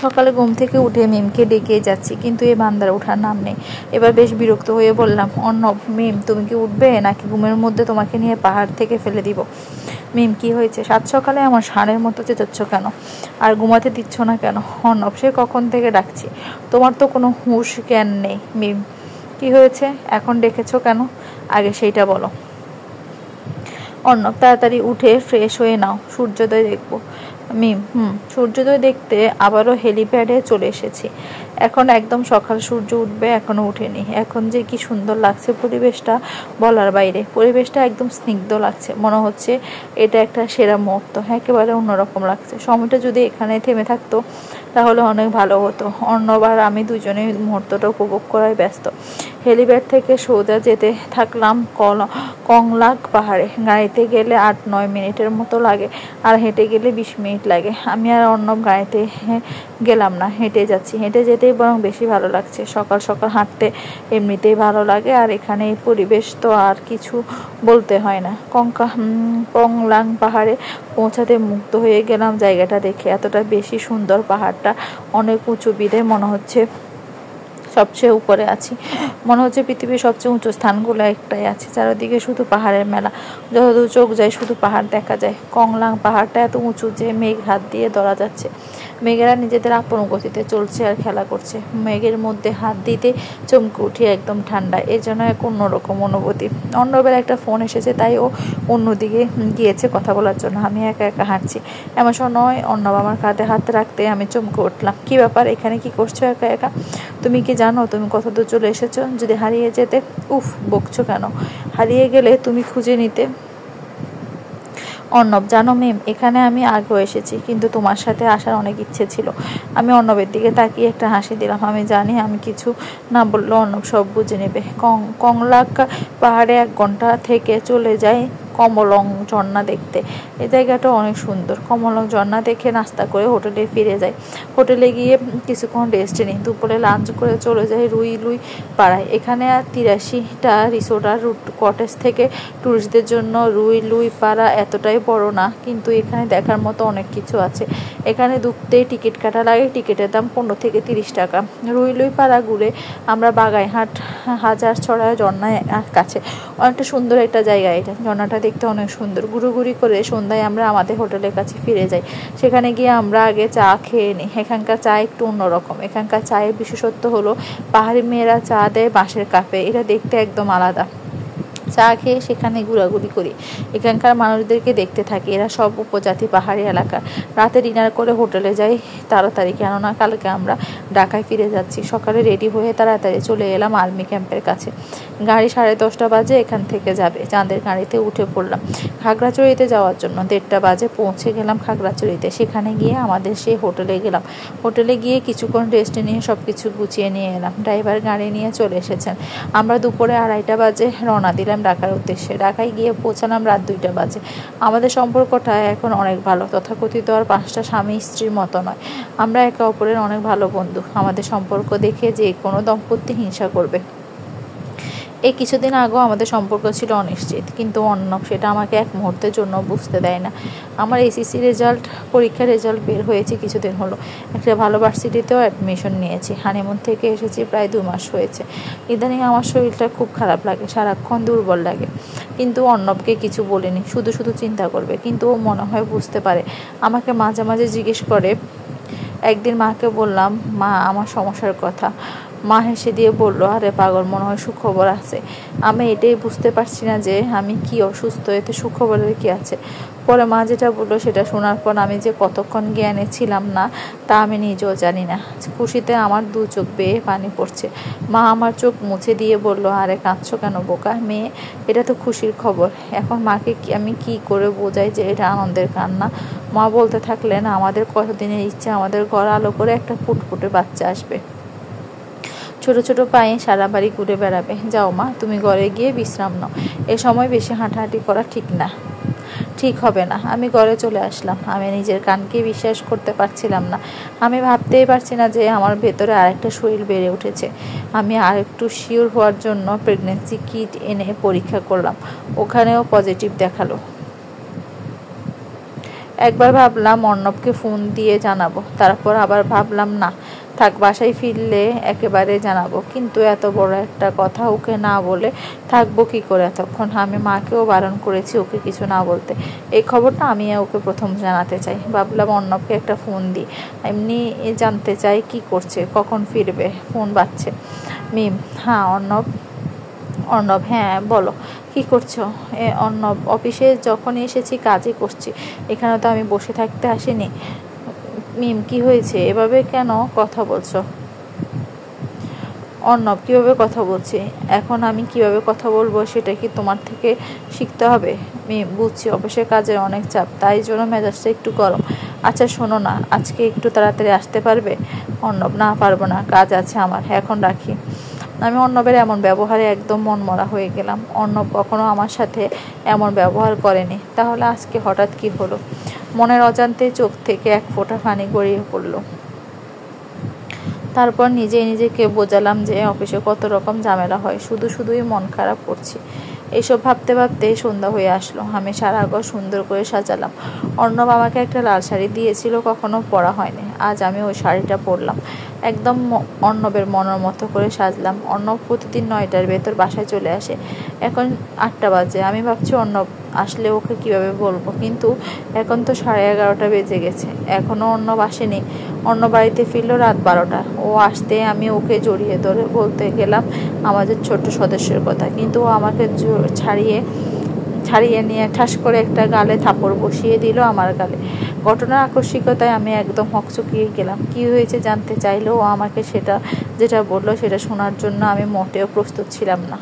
সকালে ঘুম থেকে উঠে মিমকে ডেকে যাচ্ছি, কিন্তু এই বান্দার ওঠার নাম নেই। এবার বেশ বিরক্ত হয়ে বললাম, অর্ণব, মিম তুমি কি উঠবে নাকি ঘুমের মধ্যে তোমাকে নিয়ে পাহাড় থেকে ফেলে দিব? মিম, কি হয়েছে? সাত সকালে আমার ষাঁড়ের মতো চেঁচাচ্ছ কেন? আর ঘুমাতে দিচ্ছ না কেন? অর্ণব, সে কখন থেকে ডাকছি, তোমার তো কোনো হুঁশ জ্ঞান নেই। মিম, কি হয়েছে? এখন ডেকেছ কেন? আগে সেইটা বলো। অর্ণব, তাড়াতাড়ি উঠে ফ্রেশ হয়ে নাও, সূর্যোদয় দেখবো। মিম, সূর্যোদয় দেখতে আবারও হেলিপ্যাডে চলে এসেছি। এখন একদম সকাল, সূর্য উঠবে, এখনো উঠেনি। এখন যে কি সুন্দর লাগছে পরিবেশটা, বলার বাইরে। পরিবেশটা একদম স্নিগ্ধ লাগছে, মনে হচ্ছে এটা একটা সেরা মুহূর্ত, একেবারে অন্যরকম লাগছে। সময়টা যদি এখানে থেমে থাকতো তাহলে অনেক ভালো হতো। অর্ণব আর আমি দুজনেই মুহূর্তটা উপভোগ করায় ব্যস্ত। হেলিপ্যাড থেকে সোজা যেতে থাকলাম কংলাক পাহাড়ে। গাড়িতে গেলে 8-9 মিনিটের মতো লাগে, আর হেঁটে গেলে 20 মিনিট লাগে। আমি আর অর্ণব গাড়িতে গেলাম না, হেঁটে যাচ্ছি। হেঁটে যেতেই বরং বেশি ভালো লাগছে। সকাল সকাল হাঁটতে এমনিতেই ভালো লাগে, আর এখানে এই পরিবেশ তো আর কিছু বলতে হয় না। কংলাং পাহাড়ে পৌঁছাতে মুগ্ধ হয়ে গেলাম জায়গাটা দেখে। এতটা বেশি সুন্দর, পাহাড়টা অনেক উঁচু, বিধে মনে হচ্ছে সবচেয়ে উপরে আছি। মনে হচ্ছে পৃথিবীর সবচেয়ে উঁচু স্থানগুলো একটাই আছে। চারিদিকে শুধু পাহাড়ের মেলা, যতদূর চোখ যায় শুধু পাহাড় দেখা যায়। কংলাং পাহাড়টা এত উঁচু যে মেঘ হাত দিয়ে ধরা যাচ্ছে। মেঘেরা নিজেদের আপন গতিতে চলছে আর খেলা করছে। মেঘের মধ্যে হাত দিতে চমকে উঠি, একদম ঠান্ডা। এর জন্য এক অন্যরকম অনুভূতি। অর্ণবের একটা ফোন এসেছে, তাই ও অন্যদিকে গিয়েছে কথা বলার জন্য। আমি একা একা হাঁটছি। এমন সময় অর্ণব আমার কাঁধে হাত রাখতে আমি চমকে উঠলাম। কি ব্যাপার, এখানে কি করছো একা একা? তুমি কি জানো তুমি কত দূর চলে এসেছো? যদি হারিয়ে যেতে? উফ, বকছো কেন? হারিয়ে গেলে তুমি খুঁজে নিতে। অর্ণব, জানো মিম, এখানে আমি আগেও এসেছি, কিন্তু তোমার সাথে আসার অনেক ইচ্ছে ছিল। আমি অর্ণবের দিকে তাকিয়ে একটা হাসি দিলাম। আমি জানি আমি কিছু না বললেও অর্ণব সব বুঝে নেবে। কংলাক পাহাড়ে 1 ঘন্টা থেকে চলে যায় কমলং ঝর্ণা দেখতে। এই জায়গাটা অনেক সুন্দর। কমলং ঝর্ণা দেখে নাস্তা করে হোটেলে ফিরে যাই। হোটেলে গিয়ে কিছুক্ষণ রেস্ট নিই। দুপুরে লাঞ্চ করে চলে যাই রুই লুই পাড়ায়। এখানে 83টা রিসোর্ট আর কটেজ থেকে টুরিস্টদের জন্য। রুই লুই পাড়া এতটাই বড় না, কিন্তু এখানে দেখার মতো অনেক কিছু আছে। এখানে ঢুকতেই টিকিট কাটা লাগে। টিকিটের দাম 15 থেকে 30 টাকা। রুই লুই পাড়া ঘুরে আমরা বাগাইহাট হাজার ছড়া ঝর্ণার কাছে। অনেকটা সুন্দর একটা জায়গা এটা। ঝর্ণাটা দেখতে অনেক সুন্দর। ঘুরোঘুরি করে সন্ধ্যায় আমরা আমাদের হোটেলের কাছে ফিরে যাই। সেখানে গিয়ে আমরা আগে চা খেয়ে নিই। এখানকার চা একটু অন্যরকম। এখানকার চায়ের বিশেষত্ব হলো পাহাড়ি মেয়েরা চা দেয় বাঁশের কাপে। এটা দেখতে একদম আলাদা। চা খেয়ে সেখানে ঘোরাঘুরি করি। এখানকার মানুষদেরকে দেখতে থাকি। এরা সব উপজাতি, পাহাড়ি এলাকা। রাতে ডিনার করে হোটেলে যাই তাড়াতাড়ি, কেননা কালকে আমরা ঢাকায় ফিরে যাচ্ছি। সকালে রেডি হয়ে তাড়াতাড়ি চলে এলাম আর্মি ক্যাম্পের কাছে। গাড়ি 10:30 বাজে এখান থেকে যাবে। চাঁদের গাড়িতে উঠে পড়লাম খাগড়াছড়িতে যাওয়ার জন্য। 1:30 বাজে পৌঁছে গেলাম খাগড়াছড়িতে। সেখানে গিয়ে আমাদের সেই হোটেলে গেলাম। হোটেলে গিয়ে কিছুক্ষণ রেস্ট নিয়ে সব কিছু গুছিয়ে নিয়ে এলাম। ড্রাইভার গাড়ি নিয়ে চলে এসেছেন। আমরা দুপুরে 2:30 বাজে রওনা দিলাম ঢাকার উদ্দেশ্যে। ঢাকায় গিয়ে পৌঁছালাম রাত 2টা বাজে। আমাদের সম্পর্কটা এখন অনেক ভালো। তথাকথিত আর 5টা স্বামী স্ত্রীর মতো নয়। আমরা একে অপরের অনেক ভালো বন্ধু। আমাদের সম্পর্ক দেখে যে কোনো দম্পতি হিংসা করবে। এই কিছুদিন আগেও আমাদের সম্পর্ক ছিল অনিশ্চিত, কিন্তু অর্ণব সেটা আমাকে এক মুহূর্তের জন্য বুঝতে দেয় না। আমার এসএসসি পরীক্ষার রেজাল্ট বের হয়েছে কিছুদিন হলো। একটা ভালো ভার্সিটিতেও অ্যাডমিশন নিয়েছি। হানিমুন থেকে এসেছি প্রায় 2 মাস হয়েছে। ইদানিং আমার শরীরটা খুব খারাপ লাগে, সারাক্ষণ দুর্বল লাগে। কিন্তু অর্ণবকে কিছু বলিনি, শুধু শুধু চিন্তা করবে। কিন্তু ও মনে হয় বুঝতে পারে। আমাকে মাঝে মাঝে জিজ্ঞেস করে। একদিন মাকে বললাম, মা, আমার সমস্যার কথা। মা হেসে দিয়ে বলল, আরে পাগল, মনে হয় সুখবর আছে। আমি এটাই বুঝতে পারছি না যে আমি কি অসুস্থ, এতে সুখবরের কি আছে। পরে মা যেটা বললো সেটা শোনার পর আমি যে কতক্ষণ জ্ঞানে ছিলাম না তা আমি নিজেও জানি না। খুশিতে আমার 2 চোখ বেয়ে পানি পড়ছে। মা আমার চোখ মুছে দিয়ে বলল, আরে কাঁদছো কেন বোকা মেয়ে, এটা তো খুশির খবর। এখন মাকে আমি কি করে বোঝাই যে এটা আনন্দের কান্না। মা বলতে থাকলেন, আমাদের কতদিনের ইচ্ছা আমাদের ঘর আলো করে একটা ফুটফুটে বাচ্চা আসবে, ছোট ছোট পায়ে সারা বাড়ি ঘুরে বেড়াবে। যাও মা, তুমি ঘরে গিয়ে বিশ্রাম নাও। এ সময় বেশি হাঁটাহাঁটি করা ঠিক হবে না। আমি ঘরে চলে আসলাম। আমি নিজের কানকে বিশ্বাস করতে পারছিলাম না। আমি ভাবতেই পারছি না যে আমার ভেতরে আরেকটা শরীর বেড়ে উঠেছে। আমি আরেকটু শিওর হওয়ার জন্য প্রেগনেন্সি কিট এনে পরীক্ষা করলাম। ওখানেও পজিটিভ দেখালো। একবার ভাবলাম অর্ণবকে ফোন দিয়ে জানাবো, তারপর আবার ভাবলাম না থাক, বাসায় ফিরলে একেবারে জানাবো। কিন্তু এত বড় একটা কথা ওকে না বলে থাকবো কি করে এতক্ষণ? আমি মাকেও বারণ করেছি ওকে কিছু না বলতে। এই খবরটা আমি ওকে প্রথম জানাতে চাই। ভাবলাম অর্ণবকে একটা ফোন দিই, এমনি জানতে চাই কি করছে, কখন ফিরবে। ফোন বাজছে। মিম: হ্যাঁ অর্ণব। অর্ণব: হ্যাঁ বলো, কি করছো? অর্ণব: অফিসে যখন এসেছি কাজই করছি, এখানে তো আমি বসে থাকতে আসিনি। মিম: কি হয়েছে, এভাবে কেন কথা বলছো? অর্ণব: কিভাবে কথা বলছি? এখন আমি কিভাবে কথা বলবো সেটা কি তোমার থেকে শিখতে হবে? মিম: বুঝছি, অফিসের কাজের অনেক চাপ, তাই জন্য মেজাজটা একটু গরম। আচ্ছা শোনো না, আজকে একটু তাড়াতাড়ি আসতে পারবে? অর্ণব: না পারবো না, কাজ আছে আমার, এখন রাখি। আমি অর্ণবের এমন ব্যবহারে একদম মনমরা হয়ে গেলাম। অর্ণব কখনো আমার সাথে এমন ব্যবহার করেনি, তাহলে আজকে হঠাৎ কি হলো? মনের অজান্তে চোখ থেকে এক ফোঁটা পানি গড়িয়ে পড়ল। তারপর নিজেকে বোঝালাম যে অফিসে কত রকম ঝামেলা হয়, শুধুই মন খারাপ করছি। এইসব ভাবতে ভাবতে সন্ধ্যা হয়ে আসলো। আমি সারা ঘর সুন্দর করে সাজালাম। অর্ণব আমাকে একটা লাল শাড়ি দিয়েছিল, কখনো পরা হয়নি। আজ আমি ওই শাড়িটা পরলাম, একদম অর্ণবের মনের মতো করে সাজলাম। অর্ণব প্রতিদিন 9টার ভেতর বাসায় চলে আসে, এখন 8টা বাজে। আমি ভাবছি অর্ণব আসলে ওকে কিভাবে বলবো, কিন্তু এখন তো 11:30 বেজে গেছে, এখনও অর্ণব আসেনি। অন্য বাড়িতে ফিরল রাত 12টা। ও আসতে আমি ওকে জড়িয়ে ধরে বলতে গেলাম আমাদের ছোট্ট সদস্যের কথা, কিন্তু ও আমাকে ছাড়িয়ে নিয়ে ঠাস করে একটা গালে থাপড় বসিয়ে দিল আমার গালে। ঘটনার আকস্মিকতায় আমি একদম হকচকিয়ে গেলাম। কি হয়েছে জানতে চাইলেও ও আমাকে যেটা বললো সেটা শোনার জন্য আমি মোটেও প্রস্তুত ছিলাম না।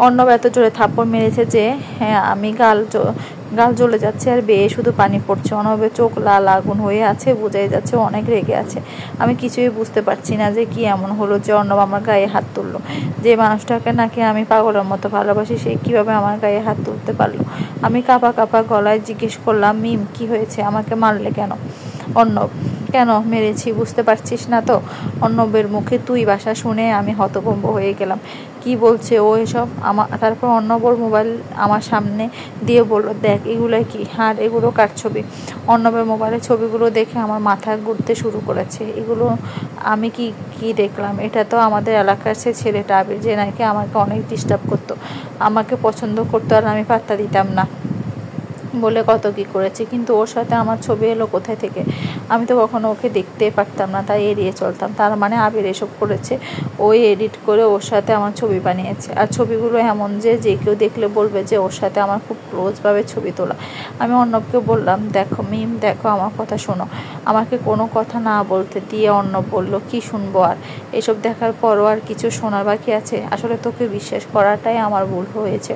অর্ণব এত জোরে থাপ্পড় মেরেছে যে হ্যাঁ আমি গাল জ্বলে যাচ্ছে আর বেয়ে শুধু পানি পড়ছে। অর্ণবের চোখ লাল আগুন হয়ে আছে, বোঝাই যাচ্ছে অনেক রেগে আছে। আমি কিছুই বুঝতে পারছি না যে কি এমন হলো যে অর্ণব আমার গায়ে হাত তুললো। যে মানুষটাকে নাকি আমি পাগলের মতো ভালোবাসি, সে কিভাবে আমার গায়ে হাত তুলতে পারলো? আমি কাঁপা গলায় জিজ্ঞেস করলাম, মিম কি হয়েছে, আমাকে মারলে কেন? অর্ণব: কেন মেরেছি বুঝতে পারছিস না তো? অর্ণবের মুখে তুই ভাষা শুনে আমি হতভম্ব হয়ে গেলাম। কি বলছে ও এসব? তারপর অর্ণব ওর মোবাইল আমার সামনে দিয়ে বলল, দেখ এগুলো কি, আর এগুলো কার ছবি? অর্ণবের মোবাইলের ছবিগুলো দেখে আমার মাথা ঘুরতে শুরু করেছে। এগুলো আমি কি দেখলাম? এটা তো আমাদের এলাকার সে ছেলেটা আবির, যে নাকি আমাকে অনেক ডিস্টার্ব করতো, আমাকে পছন্দ করতো আর আমি পাত্তা দিতাম না বলে কত কি করেছে। কিন্তু ওর সাথে আমার ছবি এলো কোথায় থেকে? আমি তো কখনো ওকে দেখতেই পারতাম না, তাই এড়িয়ে চলতাম। তার মানে আবির এসব করেছে, ওই এডিট করে ওর সাথে আমার ছবি বানিয়েছে। আর ছবিগুলো এমন যে কেউ দেখলে বলবে যে ওর সাথে আমার খুব ক্লোজভাবে ছবি তোলা। আমি অর্ণবকে বললাম, দেখো মিম, দেখো আমার কথা শোনো। আমাকে কোনো কথা না বলতে দিয়ে অর্ণব বলল, কি শুনবো আর? এসব দেখার পরও আর কিছু শোনার বাকি আছে? আসলে তোকে বিশ্বাস করাটাই আমার ভুল হয়েছে।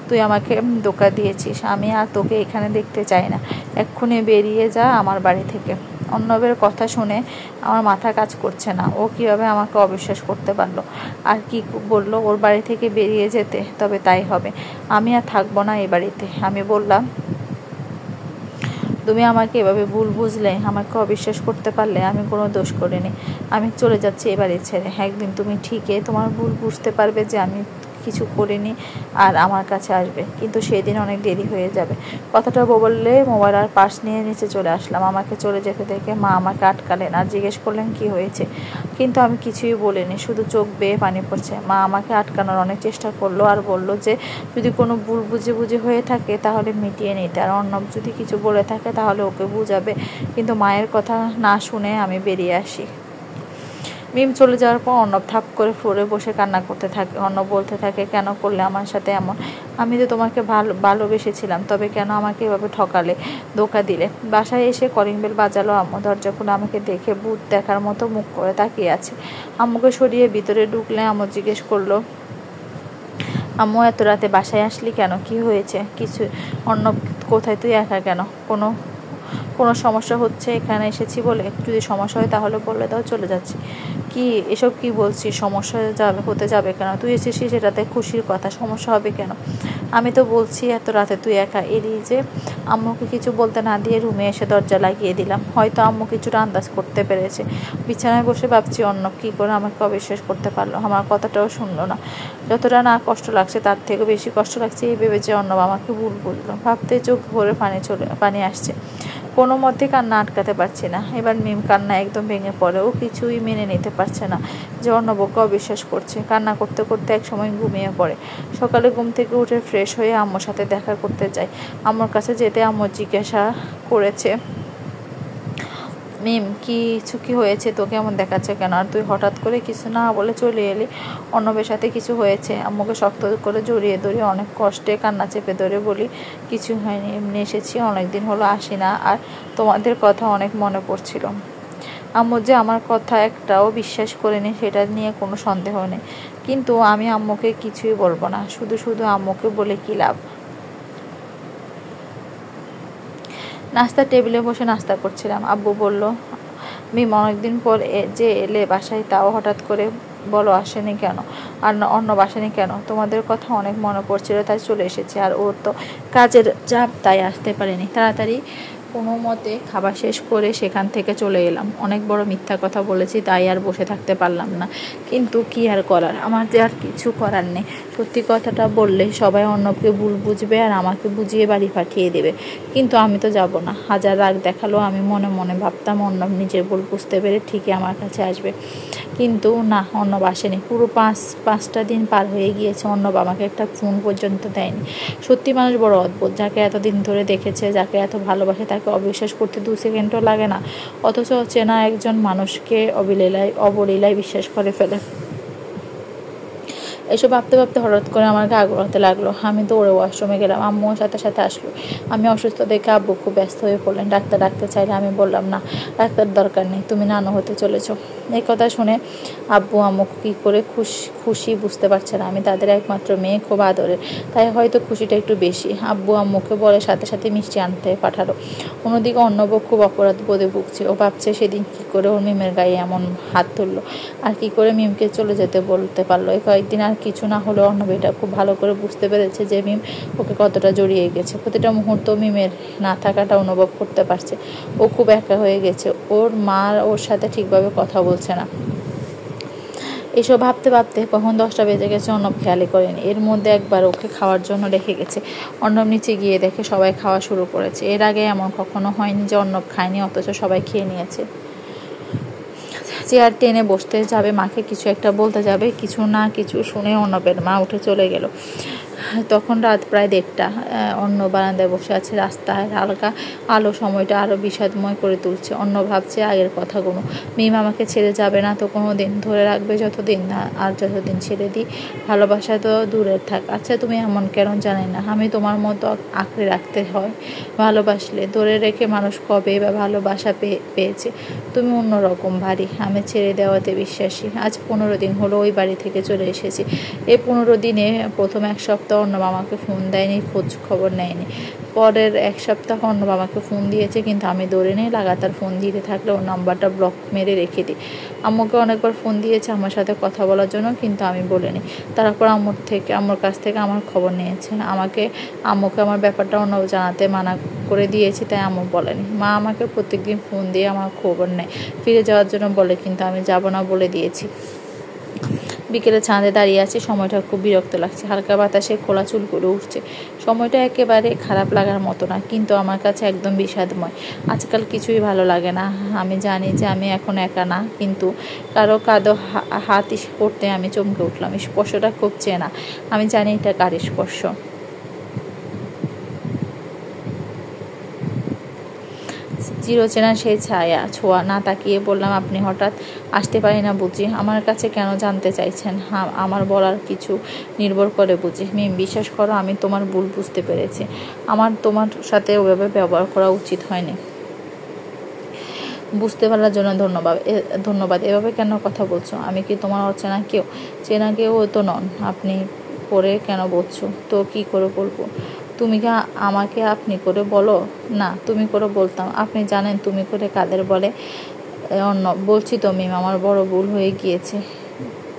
তুই আমাকে ধোঁকা দিয়েছিস, আমি আর তোকে এখানে দেখতে চাই না। এক্ষুনি বেরিয়ে যা আমার বাড়ি থেকে। অর্ণবের কথা শুনে আমার মাথা কাজ করছে না। ও কিভাবে আমাকে অবিশ্বাস করতে পারলো? আর কি বললো? ওর বাড়ি থেকে বেরিয়ে যেতে? তবে তাই হবে, আমি আর থাকবো না এই বাড়িতে। আমি বললাম, তুমি আমাকে এভাবে ভুল বুঝলে, আমাকে অবিশ্বাস করতে পারলে। আমি কোনো দোষ করিনি, আমি চলে যাচ্ছি এ বাড়ি ছেড়ে। একদিন তুমি ঠিকই তোমার ভুল বুঝতে পারবে যে আমি কিছু করিনি আর আমার কাছে আসবে, কিন্তু সেদিন অনেক দেরি হয়ে যাবে। কথাটা বললে মোবাইল আর পার্স নিয়ে নিচে চলে আসলাম। আমাকে চলে যেতে দেখে মা আমাকে আটকালেন আর জিজ্ঞেস করলেন কি হয়েছে, কিন্তু আমি কিছুই বলিনি, শুধু চোখ বেয়ে পানি পড়ছে। মা আমাকে আটকানোর অনেক চেষ্টা করলো আর বলল যে যদি কোনো ভুল বুঝে হয়ে থাকে তাহলে মিটিয়ে নিতে, আর অর্ণব যদি কিছু বলে থাকে তাহলে ওকে বুঝাবে। কিন্তু মায়ের কথা না শুনে আমি বেরিয়ে আসি। মিম চলে যাওয়ার পর অর্ণব থাপ করে ফ্লোরে বসে কান্না করতে থাকে। অর্ণব বলতে থাকে, কেন করলে আমার সাথে এমন? আমি তো তোমাকে ভালোবেসেছিলাম, তবে কেন আমাকে এভাবে ঠকালে, ধোঁকা দিলে? বাসায় এসে কলিং বেল বাজালো আম্মু। দরজা খুলে আমাকে দেখে ভূত দেখার মতো মুখ করে তাকিয়ে আছে। আম্মুকে সরিয়ে ভিতরে ঢুকলে আম্মু জিজ্ঞেস করলো, আম্মু এত রাতে বাসায় আসলি কেন, কি হয়েছে? কিছু। অর্ণব: কোথায়, তুই একা কেন? কোনো সমস্যা হচ্ছে এখানে এসেছি বলে? যদি সমস্যা হয় তাহলে বলে দাও, চলে যাচ্ছি। কি এসব কি বলছিস? সমস্যা হতে যাবে কেন? তুই এসেছিস সেটাতে খুশির কথা, সমস্যা হবে কেন? আমি তো বলছি এত রাতে তুই একা এলি যে। আম্মুকে কিছু বলতে না দিয়ে রুমে এসে দরজা লাগিয়ে দিলাম। হয়তো আম্মু কিছুটা আন্দাজ করতে পেরেছে। বিছানায় বসে ভাবছি অর্ণব কী করে আমাকে অবিশ্বাস করতে পারলো, আমার কথাটাও শুনলো না। যতটা না কষ্ট লাগছে তার থেকে বেশি কষ্ট লাগছে এই ভেবে যে অর্ণব আমাকে ভুল বুঝলো। ভাবতে চোখ ভরে পানি আসছে। কোনো মতে কান্না আটকাতে পারছি না। এবার মিম কান্না একদম ভেঙে পড়ে। ও কিছুই মেনে নিতে পারছে না যে অর্ণবকে অবিশ্বাস করছে। কান্না করতে করতে একসময় ঘুমিয়ে পড়ে। সকালে ঘুম থেকে উঠে ফ্রেশ হয়ে আম্মুর সাথে দেখা করতে যায়। আম্মুর কাছে যেতে আম্মু জিজ্ঞাসা করেছে, মিম কিছু কি হয়েছে? তোকে এমন দেখাচ্ছে কেন? আর তুই হঠাৎ করে কিছু না বলে চলে এলি। অর্ণবের সাথে কিছু হয়েছে? আম্মুকে শক্ত করে জড়িয়ে ধরে অনেক কষ্টে কান্না চেপে ধরে বলি, কিছু হয়নি, এমনি এসেছি, অনেকদিন হলো আসি না, আর তোমাদের কথা অনেক মনে পড়ছিল। আম্মু যে আমার কথা একটাও বিশ্বাস করেনি সেটা নিয়ে কোনো সন্দেহ নেই, কিন্তু আমি আম্মুকে কিছুই বলবো না। শুধু শুধু আম্মুকে বলে কী লাভ? নাস্তার টেবিলে বসে নাস্তা করছিলাম। আব্বু বলল, মিম অনেকদিন পর যে এলে বাসায়, তাও হঠাৎ করে বলো আসেনি কেন? আর অন্য বাসেনি কেন? তোমাদের কথা অনেক মনে পড়ছিল তাই চলে এসেছে। আর ওর তো কাজের চাপ, তাই আসতে পারেনি। তাড়াতাড়ি কোনো মতে খাবার শেষ করে সেখান থেকে চলে এলাম। অনেক বড় মিথ্যা কথা বলেছি, তাই আর বসে থাকতে পারলাম না। কিন্তু কি আর করার, আমার যে আর কিছু করার নেই। সত্যি কথাটা বললে সবাই অর্ণবকে ভুল বুঝবে আর আমাকে বুঝিয়ে বাড়ি পাঠিয়ে দেবে। কিন্তু আমি তো যাব না। হাজার রাগ দেখালো আমি মনে মনে ভাবতাম অর্ণব নিজের ভুল বুঝতে পেরে ঠিকই আমার কাছে আসবে। কিন্তু না, অর্ণব আসেনি। পুরো পাঁচটা দিন পার হয়ে গিয়েছে, অর্ণব আমাকে একটা ফোন পর্যন্ত দেয়নি। সত্যি মানুষ বড় অদ্ভুত। যাকে এতদিন ধরে দেখেছে, যাকে এত ভালোবাসে, তাকে অবিশ্বাস করতে 2 সেকেন্ডও লাগে না, অথচ চেনা একজন মানুষকে অবলীলায় বিশ্বাস করে ফেলে। এসব ভাবতে ভাবতে হঠাৎ করে আমার গা গোলাতে লাগলো। আমি দৌড়ে ওয়াশরুমে গেলাম। আম্মুও সাথে সাথে আসলো। আমি অসুস্থ দেখে আব্বু খুব ব্যস্ত হয়ে পড়লেন। ডাক্তার ডাকতে চাইলে আমি বললাম, না ডাক্তার দরকার নেই, তুমি নানু হতে চলেছ। এই কথা শুনে আব্বু আম্মু কী করে খুশি বুঝতে পারছে না। আমি তাদের একমাত্র মেয়ে, খুব আদরের, তাই হয়তো খুশিটা একটু বেশি। আব্বু আম্মুকে বলে সাথে সাথে মিষ্টি আনতে পাঠালো। অন্যদিকে অর্ণব খুব অপরাধ বোধে ভুগছে। ও ভাবছে সেদিন কী করে ওর মিমের গায়ে এমন হাত তুললো, আর কি করে মিমকে চলে যেতে বলতে পারলো। এই কয়েকদিন আর কিছু না হলেও অর্ণব এটা খুব ভালো করে বুঝতে পেরেছে যে মিম ওকে কতটা জড়িয়ে গেছে। প্রতিটা মুহূর্ত মিমের না থাকাটা অনুভব করতে পারছে। ও খুব একা হয়ে গেছে। ওর মা ওর সাথে ঠিকভাবে কথা বলছে না। এসব ভাবতে ভাবতে কখন 10টা বেজে গেছে অর্ণব খেয়ালই করেনি। এর মধ্যে একবার ওকে খাওয়ার জন্য রেখে গেছে। অর্ণব নিচে গিয়ে দেখে সবাই খাওয়া শুরু করেছে। এর আগে এমন কখনো হয়নি যে অর্ণব খায়নি অথচ সবাই খেয়ে নিয়েছে। চেয়ার টেনে বসতে যাবে, মাকে কিছু একটা বলতে যাবে, কিছু না কিছু শুনে অর্ণবের মা উঠে চলে গেল। তখন রাত প্রায় 1:30। অর্ণব বারান্দায় বসে আছে। রাস্তায় হালকা আলো সময়টা আরও বিষাদময় করে তুলছে। অর্ণব ভাবছে আগের কথাগুলো। মিম আমাকে ছেড়ে যাবে না তো কোনো দিন, ধরে রাখবে যতদিন না, আর যতদিন ছেড়ে দিই ভালোবাসা তো দূরের থাক। আচ্ছা তুমি এমন কেন জানি না, আমি তোমার মতো আঁকড়ে রাখতে হয় ভালোবাসলে। ধরে রেখে মানুষ কবে বা ভালোবাসা পেয়েছে। তুমি অন্যরকম ভারী, আমি ছেড়ে দেওয়াতে বিশ্বাসী। আজ 15 দিন হলো ওই বাড়ি থেকে চলে এসেছি। এই 15 দিনে প্রথম 1 সপ্তাহ অর্ণব আমাকে ফোন দেয়নি, খোঁজ খবর নেয়নি। পরের 1 সপ্তাহ অর্ণব আমাকে ফোন দিয়েছে, কিন্তু আমি ধরিনি। লাগাতার ফোন দিতে থাকলে ওর নাম্বারটা ব্লক মেরে রেখে দিই। আম্মুকে অনেকবার ফোন দিয়েছে আমার সাথে কথা বলার জন্য, কিন্তু আমি বলিনি। তারপর আম্মুর কাছ থেকে আমার খবর নিয়েছে। আম্মুকে আমার ব্যাপারটা অর্ণব জানাতে মানা করে দিয়েছি, তাই আম্মু বলেনি। মা আমাকে প্রত্যেকদিন ফোন দিয়ে আমার খবর নেয়, ফিরে যাওয়ার জন্য বলে, কিন্তু আমি যাব না বলে দিয়েছি। বিকেলে ছাদে দাঁড়িয়ে আছি। সময়টা খুব বিরক্ত লাগছে। হালকা বাতাসে খোলা চুলগুলো উঠছে। সময়টা একেবারে খারাপ লাগার মতো না, কিন্তু আমার কাছে একদম বিষাদময়। আজকাল কিছুই ভালো লাগে না। আমি জানি যে আমি এখন একা না, কিন্তু কারো কাঁধে হাত করতে আমি চমকে উঠলাম। স্পর্শটা খুব চেনা। আমি জানি এটা কার স্পর্শ। চিরচেনা সেই ছোঁয়া। না তাকিয়ে বললাম, আপনি হঠাৎ আসতে পারি না বুঝি? আমার কাছে কেন জানতে চাইছেন? হ্যাঁ, আমার বলার কিছু নির্ভর করে বুঝি। মিম, বিশ্বাস করো আমি তোমার ভুল বুঝতে পেরেছি। আমার তোমার সাথে ওভাবে ব্যবহার করা উচিত হয়নি। বুঝতে পারার জন্য ধন্যবাদ। এভাবে কেন কথা বলছো? আমি কি তোমার অচেনা কেউ? চেনা কেউ তো নন। আপনি করে কেন বলছো? তো কি করে বলবো? তুমি কি আমাকে আপনি করে বলো? না, তুমি করে বলতাম। আপনি জানেন তুমি করে কাদের বলে? অর্ণব, বলছি তো মিম, আমার বড় ভুল হয়ে গিয়েছে।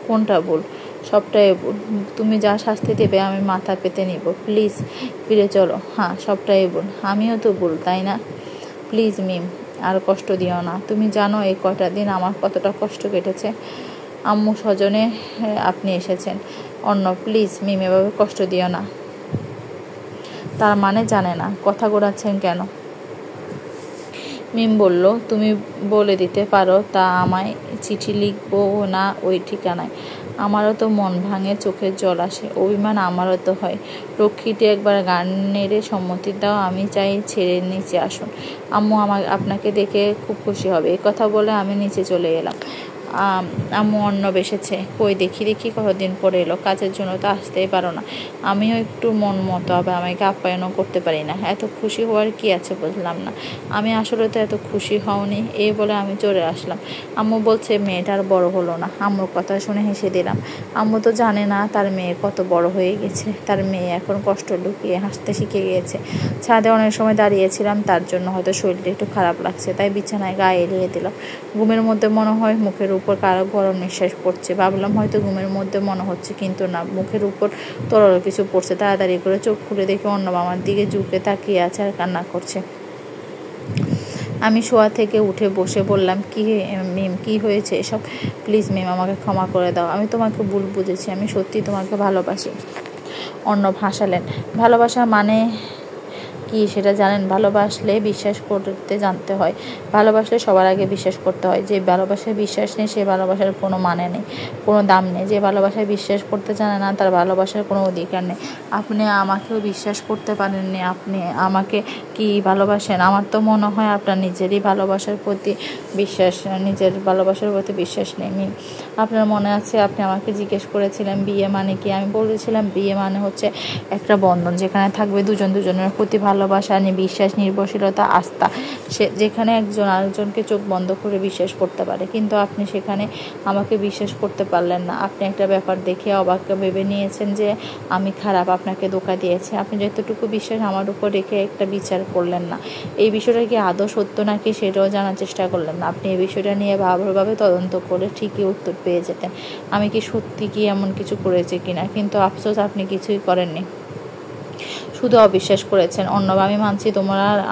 কোনটা ভুল? সবটাই ভুল। তুমি যা শাস্তি দেবে আমি মাথা পেতে নিব। প্লিজ ফিরে চলো। হ্যাঁ, সবটাই ভুল। আমিও তো ভুল, তাই না? প্লিজ মিম, আর কষ্ট দিও না। তুমি জানো এই কয়টা দিন আমার কতটা কষ্ট কেটেছে। আম্মু স্বজনে আপনি এসেছেন। অর্ণব, প্লিজ মিম, এভাবে কষ্ট দিও না। তার মানে জানে না, কথা ঘোরাচ্ছেন কেন? মিম বলল, তুমি বলে দিতে পারো তা আমায় চিঠি লিখবো না ওই ঠিকানায়? আমারও তো মন ভাঙে, চোখের জল আসে। অভিমান আমারও তো হয়। রক্ষিতে একবার গান নেড়ে সম্মতি দাও, আমি চাই ছেড়ে নিচে আসুন। আম্মু আপনাকে দেখে খুব খুশি হবে। এই কথা বলে আমি নিচে চলে এলাম। আম্মু অর্ণব এসেছে। কই দেখি দেখি, কতদিন পরে এলো। কাজের জন্য তো আসতেই পারো না। আমিও একটু মন মতো হবে, আমাকে আপ্যায়নও করতে পারি না। এত খুশি হওয়ার কি আছে বুঝলাম না। আমি আসলে তো এত খুশি হওনি। এই বলে আমি চলে আসলাম। আম্মু বলছে মেয়েটার বড় হলো না। আম্মুর কথা শুনে হেসে দিলাম। আম্মু তো জানে না তার মেয়ে কত বড় হয়ে গেছে। তার মেয়ে এখন কষ্ট লুকিয়ে হাসতে শিখে গিয়েছে। ছাদে অনেক সময় দাঁড়িয়েছিলাম, তার জন্য হয়তো শরীরটা একটু খারাপ লাগছে, তাই বিছানায় গায়ে এলিয়ে দিলাম। ঘুমের মধ্যে মনে হয় মুখের উপর কারো গরম নিঃশ্বাস পড়ছে। ভাবলাম হয়তো ঘুমের মধ্যে মনে হচ্ছে, কিন্তু না, মুখের উপর তরল কিছু পড়ছে। তাড়াতাড়ি করে চোখ খুলে দেখি অর্ণব আমার দিকে ঝুঁকে তাকিয়ে আছে আর কান্না করছে। আমি শোয়া থেকে উঠে বসে বললাম, কি মিম, কি হয়েছে এসব? প্লিজ মিম, আমাকে ক্ষমা করে দাও। আমি তোমাকে ভুল বুঝেছি। আমি সত্যি তোমাকে ভালোবাসি। অর্ণব হাসালেন। ভালোবাসা মানে কি সেটা জানেন? ভালোবাসলে বিশ্বাস করতে জানতে হয়। ভালোবাসলে সবার আগে বিশ্বাস করতে হয়। যে ভালোবাসায় বিশ্বাস নেই সে ভালোবাসার কোনো মানে নেই, কোনো দাম নেই। যে ভালোবাসায় বিশ্বাস করতে জানে না তার ভালোবাসার কোনো অধিকার নেই। আপনি আমাকেও বিশ্বাস করতে পারেননি। আপনি আমাকে কি ভালোবাসেন? আমার তো মনে হয় আপনার নিজেরই ভালোবাসার প্রতি বিশ্বাস নেই। আপনার মনে আছে আপনি আমাকে জিজ্ঞেস করেছিলেন বিয়ে মানে কি? আমি বলেছিলাম বিয়ে মানে হচ্ছে একটা বন্ধন, যেখানে থাকবে দুজন দুজনের প্রতি ভালোবাসা, বিশ্বাস, নির্ভরশীলতা, আস্থা। যেখানে একজন আরেকজনকে চোখ বন্ধ করে বিশ্বাস করতে পারে। কিন্তু আপনি সেখানে আমাকে বিশ্বাস করতে পারলেন না। আপনি একটা ব্যাপার দেখে অবাক ভেবে নিয়েছেন যে আমি খারাপ, আপনাকে ধোঁকা দিয়েছে। আপনি যতটুকু বিশ্বাস আমার উপর রেখে একটা বিচার করলেন না। এই বিষয়টা কি আদৌ সত্য নাকি সেটাও জানার চেষ্টা করলেন না। আপনি এই বিষয়টা নিয়ে ভালোভাবে তদন্ত করে ঠিকই উত্তর পেয়ে যেতেন আমি কি সত্যি কি এমন কিছু করেছি কিনা। কিন্তু আফসোস, আপনি কিছুই করেননি, শুধু অবিশ্বাস করেছেন। অর্ণব, আমি মানছি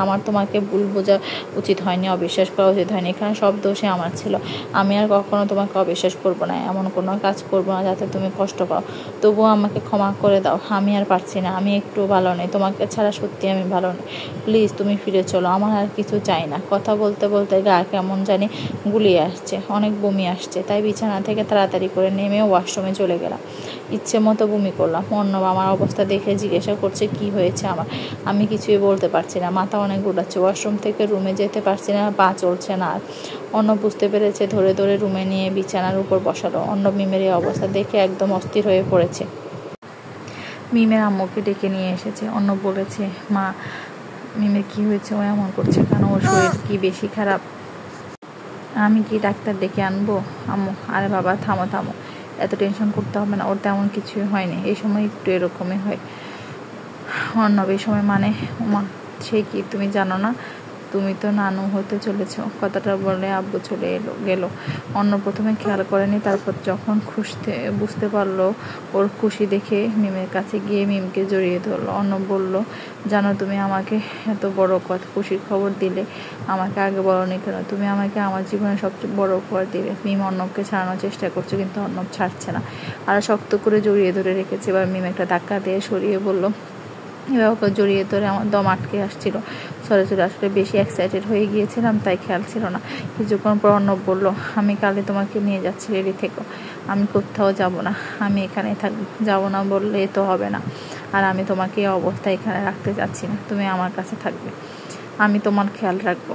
আমার তোমাকে ভুল বোঝা উচিত হয়নি, অবিশ্বাস করা উচিত হয়নি। এখানে সব দোষে আমার ছিল। আমি আর কখনো তোমাকে অবিশ্বাস করব না, এমন কোনো কাজ করব না যাতে তুমি কষ্ট পাও। তবুও আমাকে ক্ষমা করে দাও। আমি আর পারছি না। আমি একটু ভালো নেই, তোমাকে ছাড়া সত্যি আমি ভালো নেই। প্লিজ তুমি ফিরে চলো, আমার আর কিছু চাই না। কথা বলতে বলতে গা কেমন জানি গুলিয়ে আসছে, অনেক বমি আসছে। তাই বিছানা থেকে তাড়াতাড়ি করে নেমে ওয়াশরুমে চলে গেলাম। ইচ্ছে মতো বমি করলাম। অর্ণব আমার অবস্থা দেখে জিজ্ঞাসা করছে কি হয়েছে আমার। আমি কিছুই বলতে পারছি না, মাথা অনেক ঘোরাচ্ছে। ওয়াশরুম থেকে রুমে যেতে পারছি না, পা চলছে না আর। অর্ণব বুঝতে পেরেছে, ধরে ধরে রুমে নিয়ে বিছানার উপর বসালো। অর্ণব মিমের এই অবস্থা দেখে একদম অস্থির হয়ে পড়েছে। মিমের আম্মুকে ডেকে নিয়ে এসেছে। অর্ণব বলেছে, মা, মিমের কি হয়েছে? ও এমন করছে কেন? ওর শরীর কি বেশি খারাপ? আমি কি ডাক্তার ডেকে আনবো? আম্মু, আরে বাবা, থামো থামো, এত টেনশন করতে হবে না, ওর তেমন কিছুই হয়নি। এই সময় একটু এরকমই হয়। অর্ণব, এই সময় মানে? মা, সে কি তুমি জানো না? তুমি তো নানু হতে চলেছ। কথাটা বলে আব্বু চলে গেল। অর্ণব প্রথমে খেয়াল করেনি, তারপর যখন বুঝতে পারলো ওর খুশি দেখে মিমের কাছে গিয়ে মিমকে জড়িয়ে ধরলো। অর্ণব বলল, জানো তুমি আমাকে এত বড় খুশির খবর দিলে, আমাকে আগে বলোনি কেন? তুমি আমাকে আমার জীবনের সবচেয়ে বড় উপহার দিলে। মিম অর্ণবকে ছাড়ানোর চেষ্টা করছে, কিন্তু অর্ণব ছাড়ছে না, আর শক্ত করে জড়িয়ে ধরে রেখেছে। এবার মিম একটা ধাক্কা দিয়ে সরিয়ে বলল, এবার ওকে জড়িয়ে ধরে আমার দম আটকে আসছিল। সরে আসলে বেশি এক্সাইটেড হয়ে গিয়েছিলাম, তাই খেয়াল ছিল না। কিছুক্ষণ পর অর্ণব বলল, আমি কালে তোমাকে নিয়ে যাচ্ছি, রেডি থেকো। আমি কোথাও যাব না, আমি এখানেই থাকবো। যাবো না বললে তো হবে না, আর আমি তোমাকে এই অবস্থায় এখানে রাখতে চাচ্ছি না। তুমি আমার কাছে থাকবে, আমি তোমার খেয়াল রাখবো।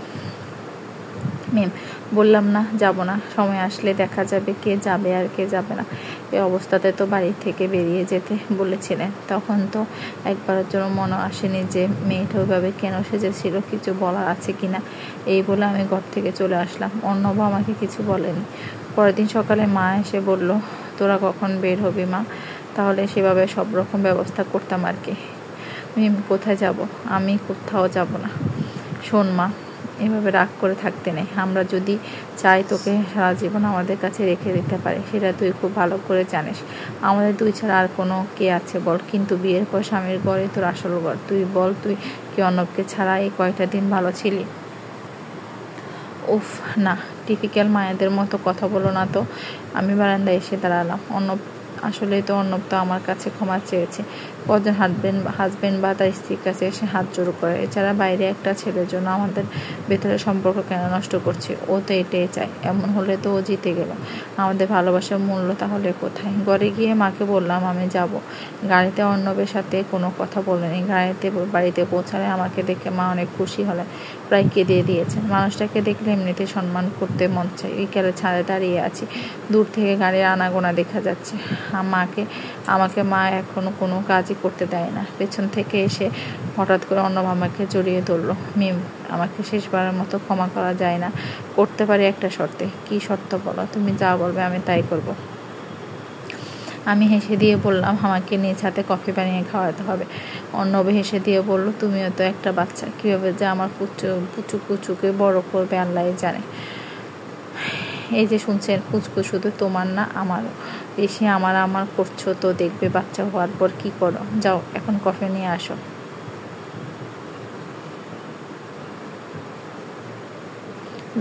মিম, বললাম না যাব না, সময় আসলে দেখা যাবে কে যাবে আর কে যাবে না। এই অবস্থাতে তো বাড়ি থেকে বেরিয়ে যেতে বলেছিলেন। তখন তো একবারের জন্য মনে আসেনি যে মেয়েটা ওইভাবে কেন সেজেছিল, কিছু বলার আছে কিনা। এই বলে আমি ঘর থেকে চলে আসলাম। অর্ণব আমাকে কিছু বলেনি। পরের দিন সকালে মা এসে বলল, তোরা কখন বের হবি মা? তাহলে সেভাবে সব রকম ব্যবস্থা করতাম আর কি। মিম, কোথায় যাব? আমি কোথাও যাব না। শোন মা, এভাবে রাগ করে থাকতে নেই। আমরা যদি চাই তোকে সারা জীবন আমাদের কাছে রেখে দিতে পারি, সেটা তুই খুব ভালো করে জানিস। আমাদের দুই ছাড়া আর কোনো কে আছে বল? কিন্তু বিয়ের পর স্বামীর ঘরে তোর আসল ঘর। তুই বল, তুই কি অর্ণবকে ছাড়া এই কয়টা দিন ভালো ছিলি? উফ না, টিপিক্যাল মায়েদের মতো কথা বলো না তো। আমি বারান্দায় এসে দাঁড়ালাম। আসলেই তো অর্ণব তো আমার কাছে ক্ষমা চেয়েছে। কজন হাজবেন্ড বা তার স্ত্রীর কাছে এসে হাত জোড় করে। এছাড়া বাইরে একটা ছেলের জন্য আমাদের ভেতরে সম্পর্ক কেন নষ্ট করছে? ও তো এটাই চায়। এমন হলে তো ও জিতে গেল। আমাদের ভালোবাসার মূল্য তাহলে কোথায়? ঘরে গিয়ে মাকে বললাম আমি যাব। গাড়িতে অর্ণবের সাথে কোনো কথা বলেনি। বাড়িতে পৌঁছালে আমাকে দেখে মা অনেক খুশি হলেন, প্রায় কেঁদে দিয়েছেন। মানুষটাকে দেখলে এমনিতে সম্মান করতে মন চাই। বিকেলে ছাদে দাঁড়িয়ে আছি, দূর থেকে গাড়ির আনাগোনা দেখা যাচ্ছে। আমাকে মা এখনো কোনো কাজই করতে দেয় না। পেছন থেকে এসে হঠাৎ করে অর্ণব আমাকে জড়িয়ে ধরল। মিম, আমাকে শেষবারের মতো ক্ষমা করা যায় না? করতে পারি একটা শর্তে। কি শর্ত বলো? তুমি যা বলবে আমি তাই করব। আমি হেসে দিয়ে বললাম, আমাকে নিজ হাতে কফি বানিয়ে খাওয়াতে হবে। অর্ণব হেসে দিয়ে বলল, তুমিও তো একটা বাচ্চা, কীভাবে যে আমার পুচুকে বড় করবে আল্লাহই জানে। এই যে শুনছেন, পুচকু শুধু তোমার না আমারও। বেশি আমার করছো তো দেখবে বাচ্চা হওয়ার পর কি করো। যাও এখন কফি নিয়ে আসো।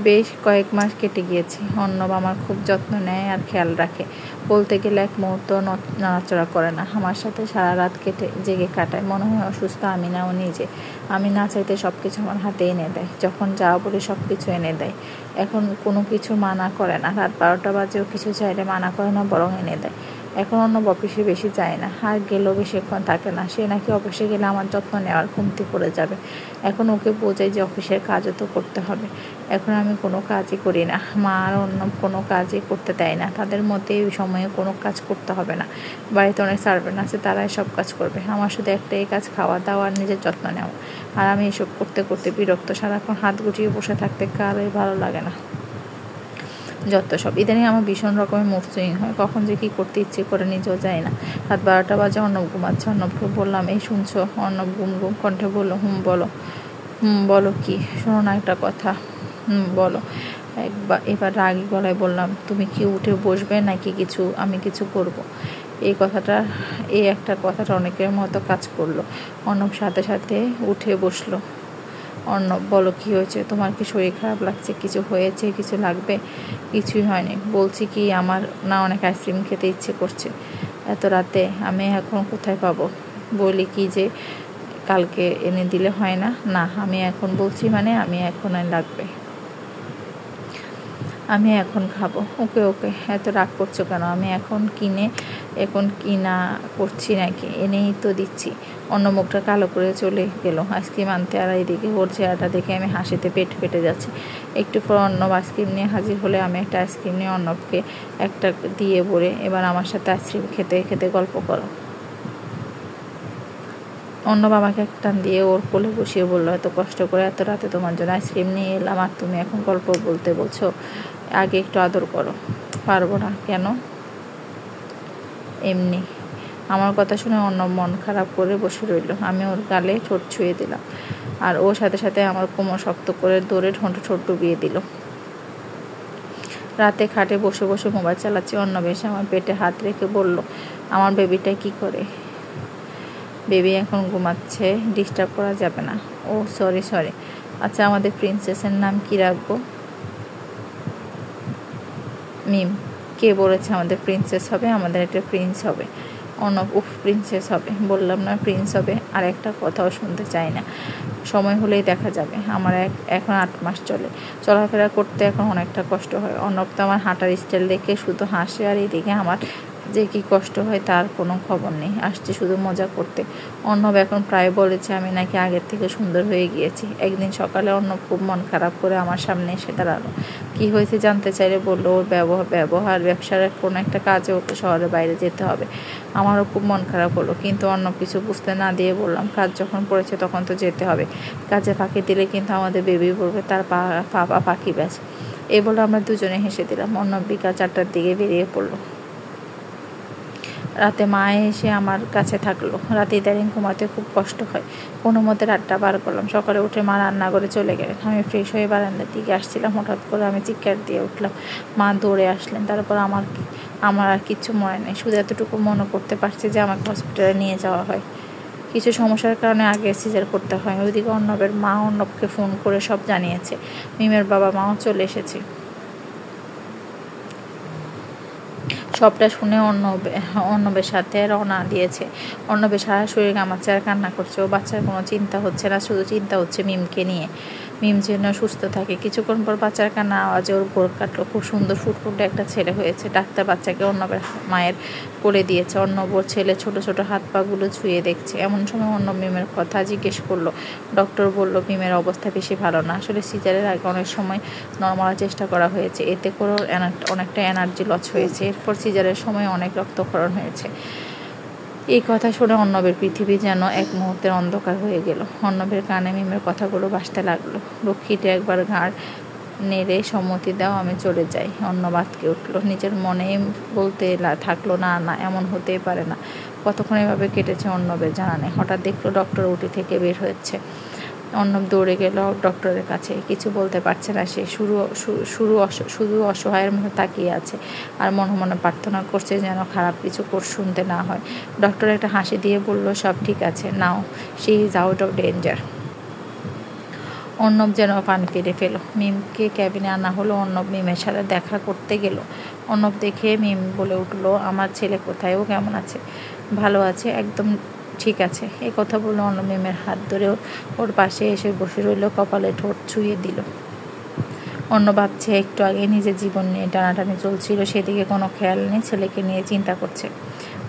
বেশ কয়েক মাস কেটে গিয়েছে। অর্ণব আমার খুব যত্ন নেয় আর খেয়াল রাখে। বলতে গেলে এক মুহূর্ত নড়াচড়া করে না। আমার সাথে সারা রাত জেগে কাটায়। মনে হয় অসুস্থ আমি না, ও নিজে। আমি না চাইতে সব কিছু আমার হাতে এনে দেয়। যখন যা বলি সব কিছু এনে দেয়। এখন কোনো কিছু মানা করে না। রাত 12টা বাজেও কিছু চাইলে মানা করে না, বরং এনে দেয়। এখন অর্ণব অফিসে বেশি যায় না, আর গেলেও বেশিক্ষণ থাকে না। সে নাকি অফিসে গেলে আমার যত্ন নেওয়ার কমতি পড়ে যাবে। এখন ওকে বোঝাই যে অফিসের কাজও তো করতে হবে। এখন আমি কোনো কাজই করি না। মা আর অর্ণব কোনো কাজই করতে দেয় না। তাদের মধ্যে এই সময়ে কোনো কাজ করতে হবে না। বাড়িতে অনেক সার্ভেন্ট আছে, তারাই সব কাজ করবে। আমার শুধু একটাই কাজ, খাওয়া দাওয়া আর নিজের যত্ন নেওয়া। আর আমি এসব করতে করতে বিরক্ত। সারাক্ষণ হাত গুটিয়ে বসে থাকতে কারোই ভালো লাগে না। যত সব। ইদানিং আমার ভীষণ রকমের মুড সুইং হয়। কখন যে কী করতে ইচ্ছে করে নিজেও যায় না। রাত 12টা বাজে, অর্ণব ঘুমাচ্ছে। অর্ণবকে বললাম, এই শুনছো? অর্ণব গুম কণ্ঠে বললো, বলো। বলো কি? শোনো না একটা কথা। বলো। এবার রাগী গলায় বললাম, তুমি কি উঠে বসবে নাকি আমি কিছু করব? এই একটা কথাটা অনেকের মতো কাজ করলো। অর্ণব সাথে সাথে উঠে বসলো। অর্ণব, বলো কি হয়েছে? তোমার কি শরীর খারাপ লাগছে? কিছু হয়েছে? কিছু লাগবে? কিছুই হয়নি। বলছি কি, আমার না অনেক আইসক্রিম খেতে ইচ্ছে করছে। এত রাতে আমি এখন কোথায় পাবো? বলি কি যে কালকে এনে দিলে হয় না? না, আমি এখন বলছি মানে আমি এখন লাগবে। আমি এখন খাবো। ওকে ওকে, এত রাগ করছো কেন? আমি এখন কিনা করছি নাকি? এনেই তো দিচ্ছি। অন্য মুখটা কালো করে চলে গেল আইসক্রিম আনতে। আর এইদিকে ওর চেহারাটা দেখে আমি হাসিতে পেট ফেটে যাচ্ছে। একটু পর অর্ণব আইসক্রিম নিয়ে হাজির হলে আমি একটা আইসক্রিম নিয়ে অর্ণবকে একটা দিয়ে বলে, এবার আমার সাথে আইসক্রিম খেতে খেতে গল্প করো। অর্ণব আমাকে এক টান দিয়ে ওর কোলে বসিয়ে বললো, এত কষ্ট করে এত রাতে তোমার জন্য আইসক্রিম নিয়ে এলাম, আর তুমি এখন গল্প বলতে বলছো? আগে একটু আদর করো। পারবো না। কেন? এমনি। আমার কথা শুনে অর্ণব মন খারাপ করে বসে রইল। আমি ওর গালে ঠোঁট ছুঁয়ে দিলাম, আর ওর সাথে সাথে আমার কোমর শক্ত করে দৌড়ে ঠোঁট ডুবিয়ে দিল। রাতে খাটে বসে বসে মোবাইল চালাচ্ছি। অর্ণব এসে আমার পেটে হাত রেখে বলল, আমার বেবিটা কি করে? বেবি এখন ঘুমাচ্ছে, ডিস্টার্ব করা যাবে না। ও সরি। আচ্ছা, আমাদের প্রিন্সেসের নাম কি রাখবো? মিম। কে বলেছে আমাদের প্রিন্সেস হবে? আমাদের একটা প্রিন্স হবে। অর্ণব, উফ, প্রিন্সেস হবে? বললাম না প্রিন্স হবে। আর একটা কথাও শুনতে চাই না। সময় হলেই দেখা যাবে। আমার এখন 8 মাস চলে। চলাফেরা করতে এখন অনেকটা কষ্ট হয়। অর্ণব তো আমার হাঁটার স্টাইল দেখে শুধু হাসে, আর এইদিকে আমার যে কি কষ্ট হয় তার কোনো খবর নেই। আসছে শুধু মজা করতে। অর্ণব এখন প্রায় বলেছে আমি নাকি আগের থেকে সুন্দর হয়ে গিয়েছি। একদিন সকালে অর্ণব খুব মন খারাপ করে আমার সামনে এসে দাঁড়ালো। কি হয়েছে জানতে চাইলে বললো, ওর ব্যবসার কোনো একটা কাজে ওকে শহরের বাইরে যেতে হবে। আমারও খুব মন খারাপ হলো, কিন্তু অর্ণব কিছু বুঝতে না দিয়ে বললাম, কাজ যখন পড়েছে তখন তো যেতে হবে। কাজে ফাঁকি দিলে কিন্তু আমাদের বেবি পড়বে, তার পাখি ব্যাস। এই বলে আমরা দুজনে হেসে দিলাম। অর্ণব বিকাল 4টার দিকে বেরিয়ে পড়লো। রাতে মা এসে আমার কাছে থাকলো। রাতে ইদানিং ঘুমাতে খুব কষ্ট হয়। কোনো মতে রাতটা পার করলাম। সকালে উঠে মা রান্না করে চলে গেলেন। আমি ফ্রেশ হয়ে বারান্দার দিকে আসছিলাম, হঠাৎ করে আমি চিৎকার দিয়ে উঠলাম। মা দৌড়ে আসলেন। তারপর আমার আর কিচ্ছু মনে নেই, শুধু এতটুকু মনে করতে পারছি যে আমাকে হসপিটালে নিয়ে যাওয়া হয়। কিছু সমস্যার কারণে আগে সিজার করতে হয়। ওইদিকে অর্ণবের মা অর্ণবকে ফোন করে সব জানিয়েছে। মিমের বাবা মাও চলে এসেছে। সবটা শুনে অর্ণবের সাথে রওনা দিয়েছে। অর্ণবের সারা শরীর কামাচ্ছে আর কান্না করছে। ও বাচ্চার কোনো চিন্তা হচ্ছে না, শুধু চিন্তা হচ্ছে মিমকে নিয়ে, মিম যেন সুস্থ থাকে। কিছুক্ষণ পর বাচ্চার কান্না আওয়াজে ওর ভোর কাটলো। খুব সুন্দর ফুটফুটে একটা ছেলে হয়েছে। ডাক্তার বাচ্চাকে অর্ণবের মায়ের কোলে দিয়েছে। অর্ণব ওর ছেলে ছোট ছোট হাত পাগুলো ছুঁয়ে দেখছে। এমন সময় অর্ণব মিমের কথা জিজ্ঞেস করলো। ডক্টর বলল মিমের অবস্থা বেশি ভালো না, আসলে সিজারের আগে অনেক সময় নর্মালের চেষ্টা করা হয়েছে, এতে করে অনেকটা এনার্জি লস হয়েছে। এরপর সিজারের সময় অনেক রক্তক্ষরণ হয়েছে। এই কথা শুনে অর্ণবের পৃথিবী যেন এক মুহূর্তের অন্ধকার হয়ে গেল। অর্ণবের কানে মিমের কথাগুলো ভাসতে লাগলো। লক্ষ্মীটা একবার ঘাড় নেড়ে সম্মতি দাও, আমি চলে যাই। অর্ণব আটকে উঠলো। নিজের মনেই বলতে থাকলো, না না, এমন হতেই পারে না। কতক্ষণ এভাবে কেটেছে অর্ণবের জানা নেই। হঠাৎ দেখলো ডক্টর উটি থেকে বের হচ্ছে। অর্ণব দৌড়ে গেল ডক্টরের কাছে। কিছু বলতে পারছে না সে। শুধু অসহায়ের মতো তাকিয়ে আছে আর মনে মনে প্রার্থনা করছে যেন খারাপ কিছু শুনতে না হয়। ডক্টর একটা হাসি দিয়ে বলল, সব ঠিক আছে, নাও, she is out of danger. Arnab যেন পান ফিরে পেল। মিমকে ক্যাবিনে আনা হলো। অর্ণব মিমের সাথে দেখা করতে গেল। অর্ণব দেখে মিম বলে উঠলো, আমার ছেলে কোথায়, ও কেমন আছে? ভালো আছে, একদম ঠিক আছে। এই কথা বললো অর্ণব মিমের হাত ধরে ওর পাশে এসে বসে রইল, কপালে ঠোঁট ছুঁয়ে দিল। অর্ণব ভাবছে একটু আগে নিজের জীবন নিয়ে টানাটানি চলছিল, সেদিকে কোনো খেয়াল নেই, ছেলেকে নিয়ে চিন্তা করছে।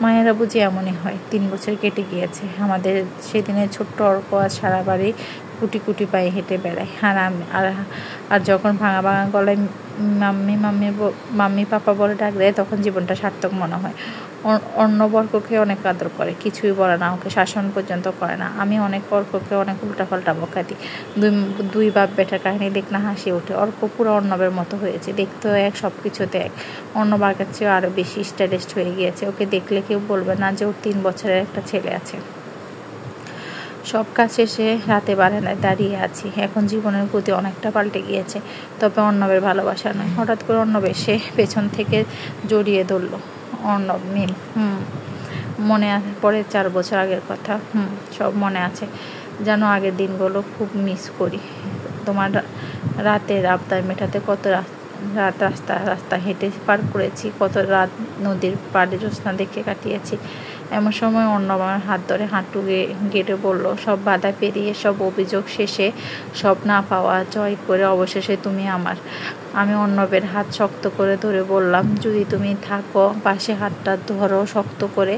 মায়েরা বুঝি এমনই হয়। 3 বছর কেটে গিয়েছে। আমাদের সেদিনের ছোট্ট অর্ক আজ সারা বাড়ি কুটি কুটি পায়ে হেঁটে বেড়ায়। আর যখন ভাঙা ভাঙা গলায় মাম্মি পাপা বলে ডাক দেয়, তখন জীবনটা সার্থক মনে হয়। অর্ণব অর্ককে অনেক আদর করে, কিছুই বলে না, ওকে শাসন পর্যন্ত করে না। আমি অর্ককে অনেক উল্টাপাল্টা বকা দিই। দুই বাপ বেটার কাহিনী দেখলে হাসি ওঠে। অর্ক পুরো অর্ণবের মতো হয়েছে, দেখতেও এক, সব কিছুতে এক। অর্ণব আগের চেয়েও আরও বেশি স্টাইলিশড হয়ে গিয়েছে। ওকে দেখলে কেউ বলবে না যে ওর 3 বছরের একটা ছেলে আছে। সব কাজ শেষে রাতে বারান্দায় দাঁড়িয়ে আছি। এখন জীবনের গতি অনেকটা পাল্টে গিয়েছে, তবে অর্ণবের ভালোবাসা নয়। হঠাৎ করে অর্ণব এসে পেছন থেকে জড়িয়ে ধরল। অর্ণব, মিম, মনে পড়ে 4 বছর আগের কথা। সব মনে আছে। যেন আগের দিনগুলো খুব মিস করি। তোমার রাতের আবদার মেটাতে কত রাত রাস্তা হেঁটে পার করেছি, কত রাত নদীর পাড়ে জ্যোৎস্না দেখে কাটিয়েছি। এমন সময় অর্ণব আমার হাত ধরে হাঁটু গেড়ে বলল, সব বাধা পেরিয়ে, সব অভিযোগ শেষে, সব না পাওয়া জয় করে অবশেষে তুমি আমার। আমি অর্ণবের হাত শক্ত করে ধরে বললাম, যদি তুমি থাকো পাশে, হাতটা ধরো শক্ত করে,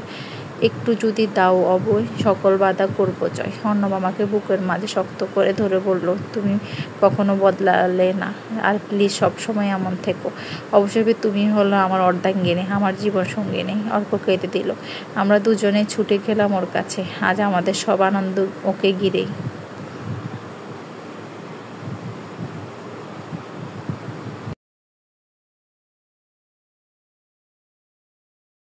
একটু যদি দাও অবৈ, সকল বাধা করবো জয়। অর্ণব আমাকে বুকের মাঝে শক্ত করে ধরে বলল, তুমি কখনো বদলালে না, আর প্লিজ সবসময় এমন থেকো। অবশ্যই তুমি হলো আমার অর্ধাঙ্গিনী, আমার জীবন সঙ্গিনী। অর্ক কেঁদে দিল। আমরা দুজনে ছুটে গেলাম ওর কাছে। আজ আমাদের সব আনন্দ ওকে ঘিরেই।